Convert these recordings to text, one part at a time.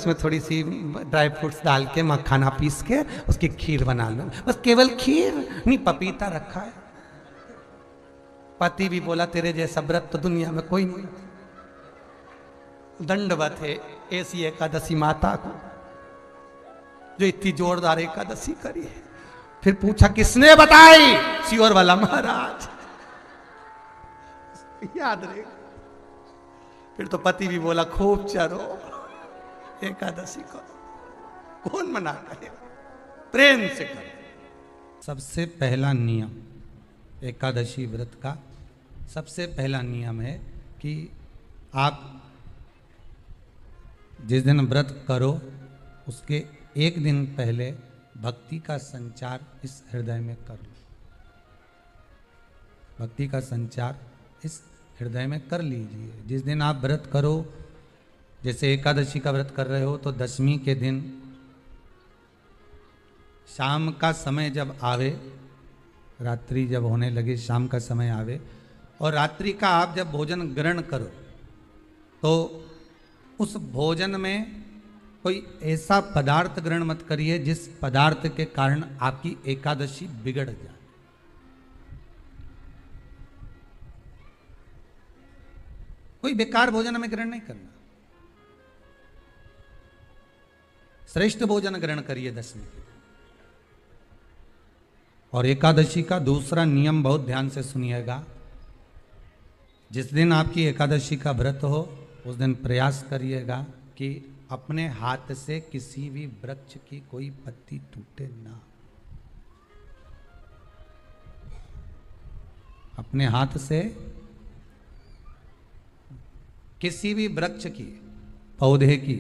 उसमें थोड़ी सी dry fruits डाल के मखाना पीस के उसकी खीर बना लो, बस केवल खीर नहीं, पपीता रखा है। पति भी बोला तेरे जैसा व्रत तो दुनिया में कोई नहीं। दंडवत है ऐसी एकादशी माता को जो इतनी जोरदार एकादशी करी है। फिर पूछा किसने बताई? सियोर वाला महाराज। याद रहे। फिर तो पति भी बोला खूब चरो एकादशी को, कौन मना करे, प्रेम से करो। सबसे पहला नियम एकादशी व्रत का, सबसे पहला नियम है कि आप जिस दिन व्रत करो उसके एक दिन पहले भक्ति का संचार इस हृदय में कर लो। भक्ति का संचार इस हृदय में कर लीजिए। जिस दिन आप व्रत करो, जैसे एकादशी का व्रत कर रहे हो तो दशमी के दिन शाम का समय जब आवे, रात्रि जब होने लगे, शाम का समय आवे और रात्रि का आप जब भोजन ग्रहण करो तो उस भोजन में कोई ऐसा पदार्थ ग्रहण मत करिए जिस पदार्थ के कारण आपकी एकादशी बिगड़ जाए। कोई बेकार भोजन हमें ग्रहण नहीं करना, श्रेष्ठ भोजन ग्रहण करिए दशमी के। और एकादशी का दूसरा नियम बहुत ध्यान से सुनिएगा। जिस दिन आपकी एकादशी का व्रत हो उस दिन प्रयास करिएगा कि अपने हाथ से किसी भी वृक्ष की कोई पत्ती टूटे ना। अपने हाथ से किसी भी वृक्ष की, पौधे की,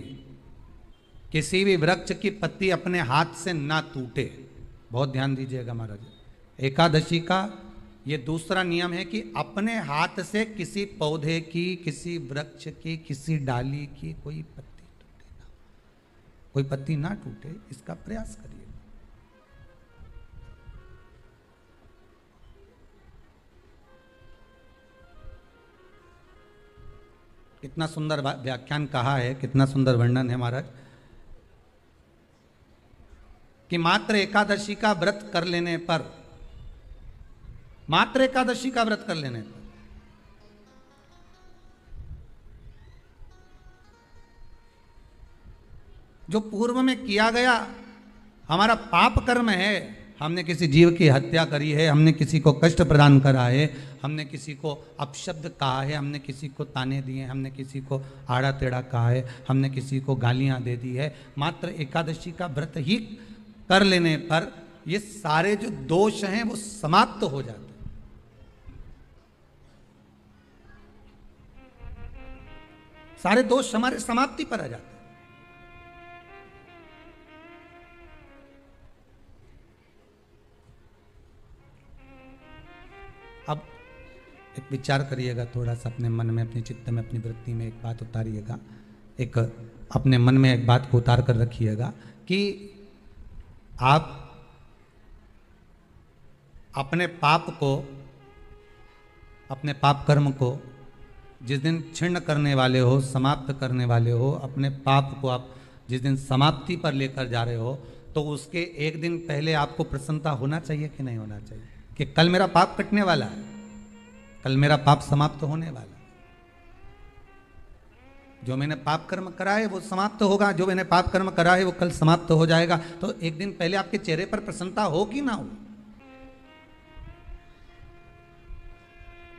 किसी भी वृक्ष की पत्ती अपने हाथ से ना टूटे। बहुत ध्यान दीजिएगा महाराज। एकादशी का ये दूसरा नियम है कि अपने हाथ से किसी पौधे की, किसी वृक्ष की, किसी डाली की कोई पत्ती टूटे ना, कोई पत्ती ना टूटे, इसका प्रयास करिए। कितना सुंदर व्याख्यान कहा है, कितना सुंदर वर्णन है महाराज कि मात्र एकादशी का व्रत कर लेने पर, मात्र एकादशी का व्रत कर लेने पर जो पूर्व में किया गया हमारा पाप कर्म है, हमने किसी जीव की हत्या करी है, हमने किसी को कष्ट प्रदान करा है, हमने किसी को अपशब्द कहा है, हमने किसी को ताने दिए, हमने किसी को आड़ा टेढ़ा कहा है, हमने किसी को गालियां दे दी है, मात्र एकादशी का व्रत ही कर लेने पर ये सारे जो दोष हैं वो समाप्त हो जाते हैं। सारे दोष हमारे समाप्ति पर आ जाते हैं। अब एक विचार करिएगा थोड़ा सा अपने मन में, अपने चित्त में, अपनी वृत्ति में एक बात उतारिएगा, एक अपने मन में एक बात को उतार कर रखिएगा कि आप अपने पाप को, अपने पाप कर्म को जिस दिन छिन्न करने वाले हो, समाप्त करने वाले हो, अपने पाप को आप जिस दिन समाप्ति पर लेकर जा रहे हो तो उसके एक दिन पहले आपको प्रसन्नता होना चाहिए कि नहीं होना चाहिए कि कल मेरा पाप कटने वाला है, कल मेरा पाप समाप्त होने वाला है। जो मैंने पाप कर्म करा है वो समाप्त होगा, जो मैंने पाप कर्म करा है वो कल समाप्त हो जाएगा। तो एक दिन पहले आपके चेहरे पर प्रसन्नता हो कि ना हो,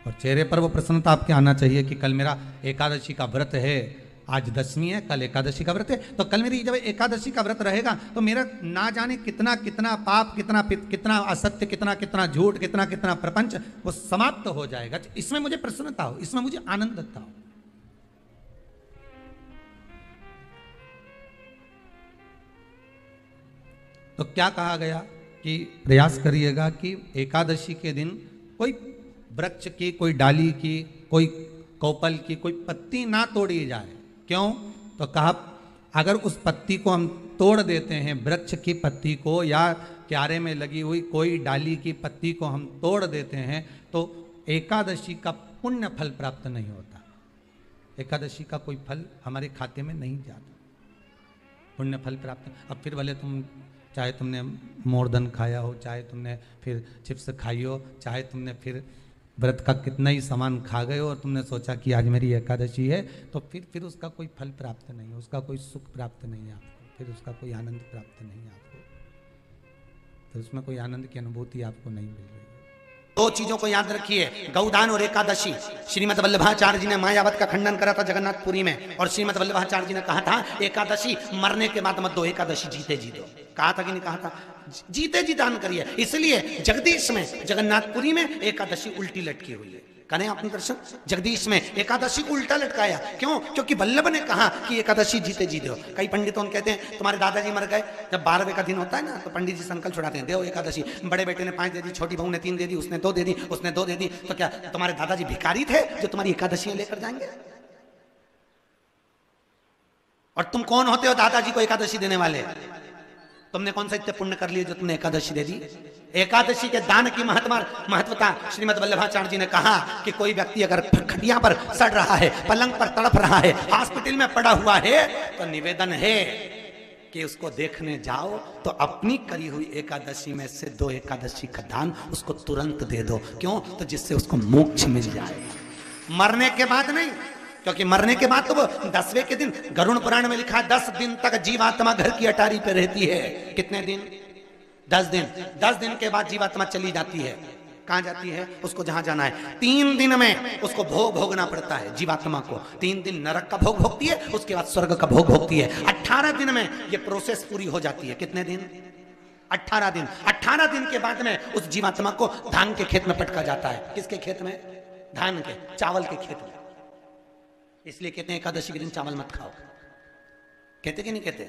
और चेहरे पर वो प्रसन्नता आपके आना चाहिए कि कल मेरा एकादशी का व्रत है, आज दशमी है, कल एकादशी का व्रत है, तो कल मेरी जब एकादशी का व्रत रहेगा तो मेरा ना जाने कितना कितना पाप, कितना असत्य, कितना झूठ, कितना प्रपंच वो समाप्त हो जाएगा। इसमें मुझे प्रसन्नता हो, इसमें मुझे आनंदता हो। तो क्या कहा गया कि प्रयास करिएगा कि एकादशी के दिन कोई वृक्ष की, कोई डाली की, कोई कोपल की कोई पत्ती ना तोड़ी जाए। क्यों? तो कहा अगर उस पत्ती को हम तोड़ देते हैं, वृक्ष की पत्ती को या क्यारे में लगी हुई कोई डाली की पत्ती को हम तोड़ देते हैं तो एकादशी का पुण्य फल प्राप्त नहीं होता, एकादशी का कोई फल हमारे खाते में नहीं जाता। पुण्य फल प्राप्त। अब फिर भले तुम चाहे तुमने मोरधन खाया हो, चाहे तुमने फिर चिप्स खाई हो, चाहे तुमने फिर व्रत का कितना ही सामान खा गए हो और तुमने सोचा कि आज मेरी एकादशी है, तो फिर उसका कोई फल प्राप्त नहीं है, उसका कोई सुख प्राप्त नहीं है आपको, फिर उसका कोई आनंद प्राप्त नहीं है आपको, फिर उसमें कोई आनंद की अनुभूति आपको नहीं मिल रही है। दो चीजों को याद रखिए, गौदान और एकादशी। श्रीमद् वल्लभाचार्य जी ने मायावत का खंडन करा था जगन्नाथपुरी में, और श्रीमद् वल्लभाचार्य जी ने कहा था एकादशी मरने के बाद मत दो, एकादशी जीते जी दो। कहा था कि नहीं कहा था? जीते जी दान करिए। इसलिए जगदीश में जगन्नाथपुरी में एकादशी उल्टी लटकी हुई है। करें आपने दर्शन, जगदीश में एकादशी को उल्टा लटकाया। क्यों? क्योंकि वल्लभ ने कहा कि एकादशी जीते जी दो। कई पंडितों कहते हैं तुम्हारे दादाजी मर गए, जब 12वें का दिन होता है ना तो पंडित जी संकल्प छुड़ाते हैं, दो एकादशी। बड़े बेटे ने 5 दे दी, छोटी बहू ने 3 दे दी, उसने 2 दे दी, उसने 2 दे दी, तो क्या तुम्हारे दादाजी भिखारी थे जो तुम्हारी एकादशियां लेकर जाएंगे? और तुम कौन होते हो दादाजी को एकादशी देने वाले? तुमने कौन सा इतने पुण्य कर लिए जो तुमने एकादशी दे दी? एकादशी के दान की महत्वता श्रीमद् वल्लभाचार्य जी ने कहा कि कोई व्यक्ति अगर खटिया पर सड़ रहा है, पलंग पर तड़प रहा है, हॉस्पिटल में पड़ा हुआ है, तो निवेदन है कि उसको देखने जाओ तो अपनी करी हुई एकादशी में से 2 एकादशी का दान उसको तुरंत दे दो। क्यों? तो जिससे उसको मोक्ष मिल जाए, मरने के बाद नहीं। क्योंकि मरने के बाद तो वो 10वें के दिन, गरुड़ पुराण में लिखा है 10 दिन तक जीवात्मा घर की अटारी पे रहती है। कितने दिन? 10 दिन। 10 दिन के बाद जीवात्मा चली जाती है। कहां जाती है? उसको जहां जाना है। 3 दिन में उसको भोग भोगना पड़ता है जीवात्मा को। 3 दिन नरक का भोग भोगती है, उसके बाद स्वर्ग का भोग भोगती है। 18 दिन में ये प्रोसेस पूरी हो जाती है। कितने दिन? 18 दिन। 18 दिन के बाद में उस जीवात्मा को धान के खेत में पटका जाता है। किसके खेत में? धान के, चावल के खेत में। इसलिए कहते हैं एकादशी के दिन चावल मत खाओ। कहते कि नहीं कहते?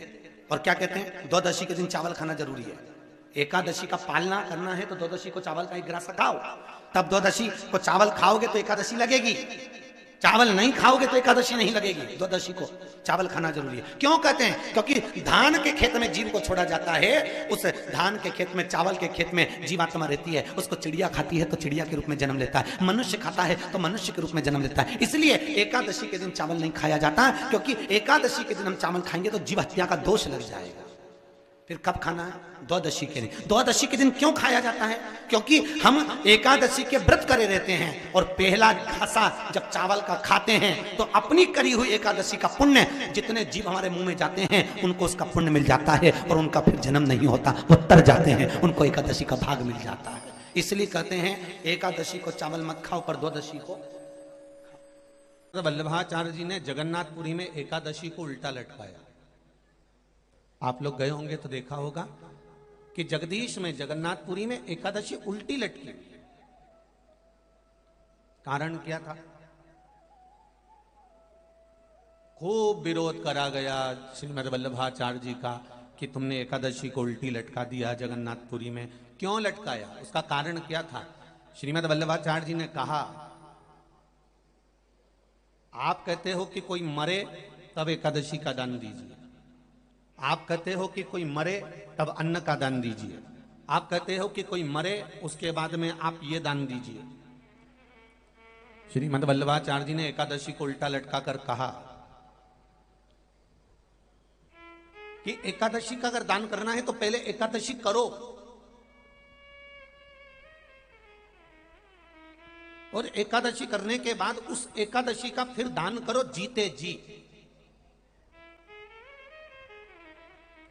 और क्या कहते हैं? द्वादशी के दिन चावल खाना जरूरी है। एकादशी का पालना करना है तो द्वादशी को चावल का 1 गिलास खाओ, तब द्वादशी को चावल खाओगे तो एकादशी लगेगी। चावल नहीं खाओगे तो एकादशी नहीं लगेगी। द्वादशी को चावल खाना जरूरी है। क्यों कहते हैं? क्योंकि धान के खेत में जीव को छोड़ा जाता है, उस धान के खेत में, चावल के खेत में जीवात्मा रहती है। उसको चिड़िया खाती है तो चिड़िया के रूप में जन्म लेता है, मनुष्य खाता है तो मनुष्य के रूप में जन्म लेता है। इसलिए एकादशी के दिन चावल नहीं खाया जाता, क्योंकि एकादशी के दिन हम चावल खाएंगे तो जीव हत्या का दोष लग जाएगा। फिर कब खाना है? द्वादशी के दिन। द्वादशी के दिन क्यों खाया जाता है? क्योंकि हम एकादशी के व्रत करे रहते हैं, और पहला घासा जब चावल का खाते हैं तो अपनी करी हुई एकादशी का पुण्य, जितने जीव हमारे मुंह में जाते हैं उनको उसका पुण्य मिल जाता है, और उनका फिर जन्म नहीं होता, वो तर जाते हैं, उनको एकादशी का भाग मिल जाता है। इसलिए कहते हैं एकादशी को चावल मत खाओ, पर द्वादशी को। वल्लभाचार्य जी ने जगन्नाथपुरी में एकादशी को उल्टा लटकाया। आप लोग गए होंगे तो देखा होगा कि जगदीश में, जगन्नाथपुरी में एकादशी उल्टी लटकी। कारण क्या था? खूब विरोध करा गया श्रीमद् वल्लभाचार्य जी का कि तुमने एकादशी को उल्टी लटका दिया जगन्नाथपुरी में। क्यों लटकाया? उसका कारण क्या था? श्रीमद् वल्लभाचार्य जी ने कहा, आप कहते हो कि कोई मरे तब एकादशी का दान दीजिए, आप कहते हो कि कोई मरे तब अन्न का दान दीजिए, आप कहते हो कि कोई मरे उसके बाद में आप ये दान दीजिए। श्रीमद् वल्लभाचार्य जी ने एकादशी को उल्टा लटका कर कहा कि एकादशी का अगर दान करना है तो पहले एकादशी करो, और एकादशी करने के बाद उस एकादशी का फिर दान करो जीते जी।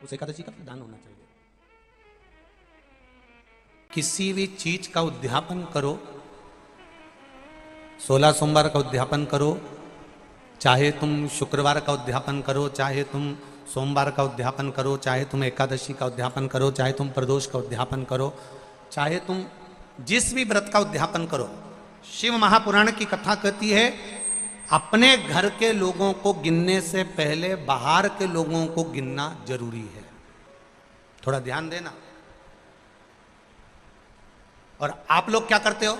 उस एकादशी का दान होना चाहिए। किसी भी चीज का उद्यापन करो, 16 सोमवार का उद्यापन करो, चाहे तुम शुक्रवार का उद्यापन करो, चाहे तुम सोमवार का उद्यापन करो, चाहे तुम एकादशी का उद्यापन करो, चाहे तुम प्रदोष का उद्यापन करो, चाहे तुम जिस भी व्रत का उद्यापन करो। शिव महापुराण की कथा कहती है अपने घर के लोगों को गिनने से पहले बाहर के लोगों को गिनना जरूरी है। थोड़ा ध्यान देना। और आप लोग क्या करते हो?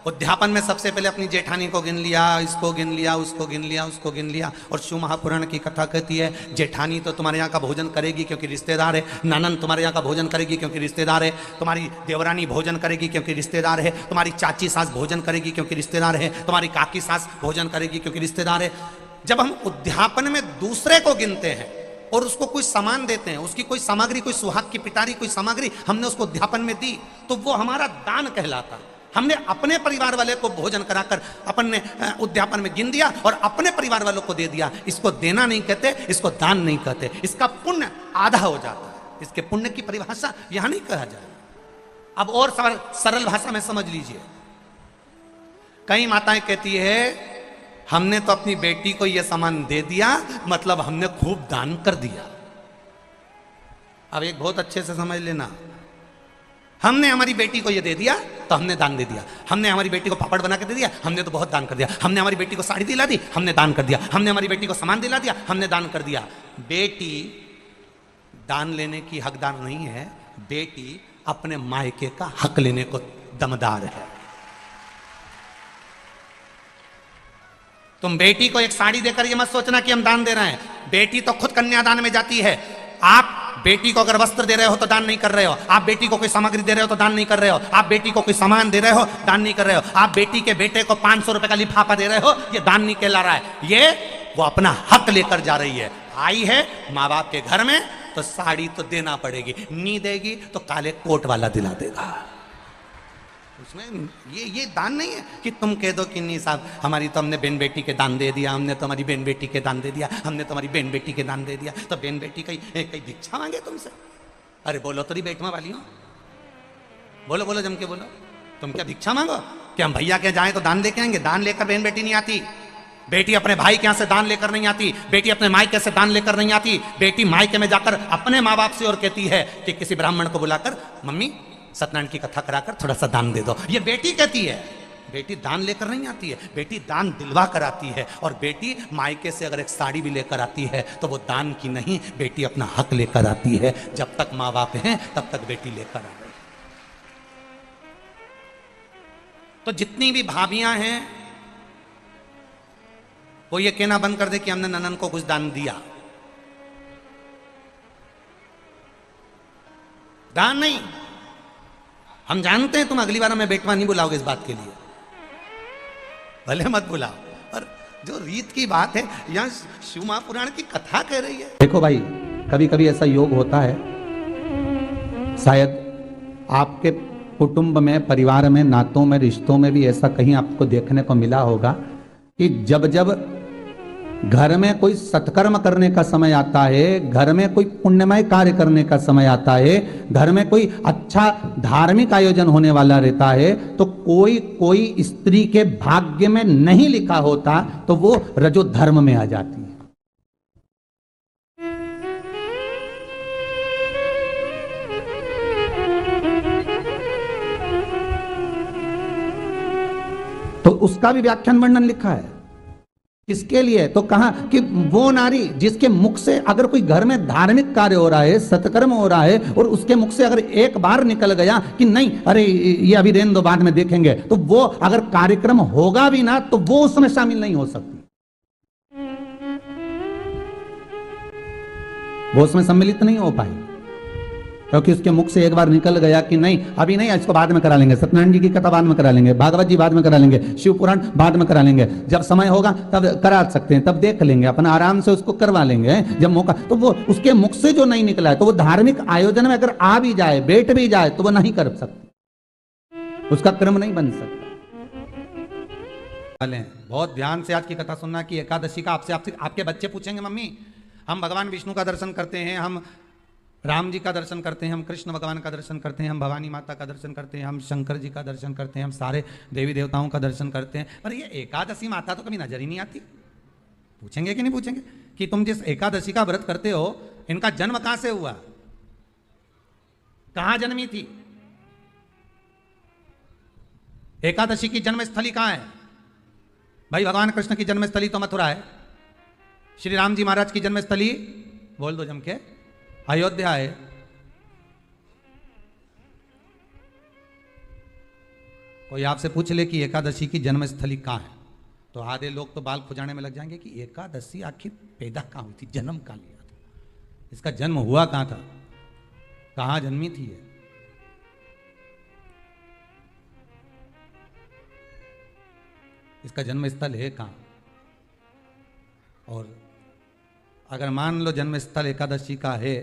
उद्यापन में सबसे पहले अपनी जेठानी को गिन लिया, इसको गिन लिया, उसको गिन लिया, उसको गिन लिया। और शिव महापुराण की कथा कहती है जेठानी तो तुम्हारे यहाँ का भोजन करेगी क्योंकि रिश्तेदार है, नानन तुम्हारे यहाँ का भोजन करेगी क्योंकि रिश्तेदार है, तुम्हारी देवरानी भोजन करेगी क्योंकि रिश्तेदार है, तुम्हारी चाची सास भोजन करेगी क्योंकि रिश्तेदार है, तुम्हारी काकी सास भोजन करेगी क्योंकि रिश्तेदार है। जब हम उद्यापन में दूसरे को गिनते हैं और उसको कोई सामान देते हैं, उसकी कोई सामग्री, कोई सुहाग की पिटारी, कोई सामग्री हमने उसको अध्यापन में दी, तो वो हमारा दान कहलाता है। हमने अपने परिवार वाले को भोजन कराकर अपन ने उद्यापन में गिन दिया और अपने परिवार वालों को दे दिया। इसको देना नहीं कहते, इसको दान नहीं कहते, इसका पुण्य आधा हो जाता है। इसके पुण्य की परिभाषा यहां नहीं कहा जाए। अब और सरल भाषा में समझ लीजिए। कई माताएं कहती है हमने तो अपनी बेटी को यह सामान दे दिया, मतलब हमने खूब दान कर दिया। अब एक बहुत अच्छे से समझ लेना, हमने हमारी बेटी को यह दे दिया तो हमने दान दे दिया। हमने हमारी बेटी को पापड़ बना के दे दिया, हमने तो बहुत दान कर दिया। हमने हमारी बेटी को साड़ी दिला दी, हमने दान कर दिया। हमने हमारी बेटी को सामान दिला दिया, हमने दान कर दिया। बेटी दान लेने की हकदार नहीं है, बेटी अपने मायके का हक लेने को दमदार है। तुम बेटी को एक साड़ी देकर ये मत सोचना कि हम दान दे रहे हैं। बेटी तो खुद कन्यादान में जाती है। आप बेटी को अगर वस्त्र दे रहे हो तो दान नहीं कर रहे हो। आप बेटी को कोई सामग्री दे रहे हो तो दान नहीं कर रहे हो। आप बेटी को कोई सामान दे रहे हो, दान नहीं कर रहे हो। आप बेटी के बेटे को 500 रुपए का लिफाफा दे रहे हो, ये दान नहीं कहला रहा है। ये वो अपना हक लेकर जा रही है। आई है माँ बाप के घर में तो साड़ी तो देना पड़ेगी, नहीं देगी तो काले कोट वाला दिला देगा। उसमें ये दान नहीं है कि तुम कह दो कि नहीं साहब हमारी तो हमने बहन बेटी के दान दे दिया, हमने तो हमारी बहन बेटी के दान दे दिया, हमने तो हमारी बहन बेटी के दान दे दिया, तो बहन बेटी कहीं भिक्षा मांगे तुमसे? अरे बोलो तो बेटमा वाली हो, बोलो बोलो जम के बोलो। तुम क्या भिक्षा मांगो कि हम भैया के जाएं तो दान लेके आएंगे? दान लेकर बहन बेटी नहीं आती। बेटी अपने भाई के यहाँ से दान लेकर नहीं आती। बेटी अपने मायके से दान लेकर नहीं आती। बेटी मायके में जाकर अपने माँ बाप से और कहती है कि किसी ब्राह्मण को बुलाकर मम्मी सत्यनारायण की कथा कराकर थोड़ा सा दान दे दो। ये बेटी कहती है। बेटी दान लेकर नहीं आती है, बेटी दान दिलवा कर आती है। और बेटी मायके से अगर एक साड़ी भी लेकर आती है तो वो दान की नहीं, बेटी अपना हक लेकर आती है। जब तक माँ बाप हैं तब तक बेटी लेकर आ रही। तो जितनी भी भाभियां हैं वो ये कहना बंद कर दे कि हमने ननन को कुछ दान दिया। दान नहीं। हम जानते हैं तुम अगली बार हमें बेटवा नहीं बुलाओगे इस बात के लिए, भले मत बुलाओ, पर जो रीत की बात है यहां शिव महापुराण की कथा कह रही है। देखो भाई, कभी कभी ऐसा योग होता है, शायद आपके कुटुंब में, परिवार में, नातों में, रिश्तों में भी ऐसा कहीं आपको देखने को मिला होगा कि जब जब घर में कोई सत्कर्म करने का समय आता है, घर में कोई पुण्यमय कार्य करने का समय आता है, घर में कोई अच्छा धार्मिक आयोजन होने वाला रहता है, तो कोई कोई स्त्री के भाग्य में नहीं लिखा होता तो वो रजो धर्म में आ जाती है। तो उसका भी व्याख्यान वर्णन लिखा है। किसके लिए? तो कहा कि वो नारी जिसके मुख से अगर कोई घर में धार्मिक कार्य हो रहा है, सत्कर्म हो रहा है, और उसके मुख से अगर एक बार निकल गया कि नहीं अरे ये अभी रहने दो बाद में देखेंगे, तो वो अगर कार्यक्रम होगा भी ना तो वो उसमें शामिल नहीं हो सकती, वो उसमें सम्मिलित नहीं हो पाई, क्योंकि उसके मुख से एक बार निकल गया कि नहीं अभी नहीं, इसको बाद में करा लेंगे, सत्यनारायण जी की कथा बाद में करा लेंगे, भागवत जी बाद में करा लेंगे, शिव पुराण बाद में करा लेंगे, जब समय होगा तब करा सकते हैं, तब देख लेंगे, अपना आराम से उसको करवा लेंगे जब मौका। तो वो उसके मुख से जो नहीं निकला है, तो वो धार्मिक आयोजन में अगर आ भी जाए, बैठ भी जाए, तो वो नहीं कर सकती, उसका क्रम नहीं बन सकता। बहुत ध्यान से आज की कथा सुनना कि एकादशी का आपसे आपके बच्चे पूछेंगे मम्मी हम भगवान विष्णु का दर्शन करते हैं, हम राम जी का दर्शन करते हैं, हम कृष्ण भगवान का दर्शन करते हैं, हम भवानी माता का दर्शन करते हैं, हम शंकर जी का दर्शन करते हैं, हम सारे देवी देवताओं का दर्शन करते हैं, पर ये एकादशी माता तो कभी नजर ही नहीं आती। पूछेंगे कि नहीं पूछेंगे कि तुम जिस एकादशी का व्रत करते हो इनका जन्म कहां से हुआ, कहां जन्मी थी? एकादशी की जन्मस्थली कहां है? भाई भगवान कृष्ण की जन्मस्थली तो मथुरा है, श्री राम जी महाराज की जन्मस्थली बोल दो जम के अयोध्या है। कोई आपसे पूछ ले कि एकादशी की जन्मस्थली कहां है, तो आधे लोग तो बाल खुजाने में लग जाएंगे कि एकादशी आखिर पैदा कहां हुई थी, जन्म कहां लिया था, इसका जन्म हुआ कहां था, कहां जन्मी थी ये? इसका जन्म स्थल है कहां? और अगर मान लो जन्म स्थल एकादशी का है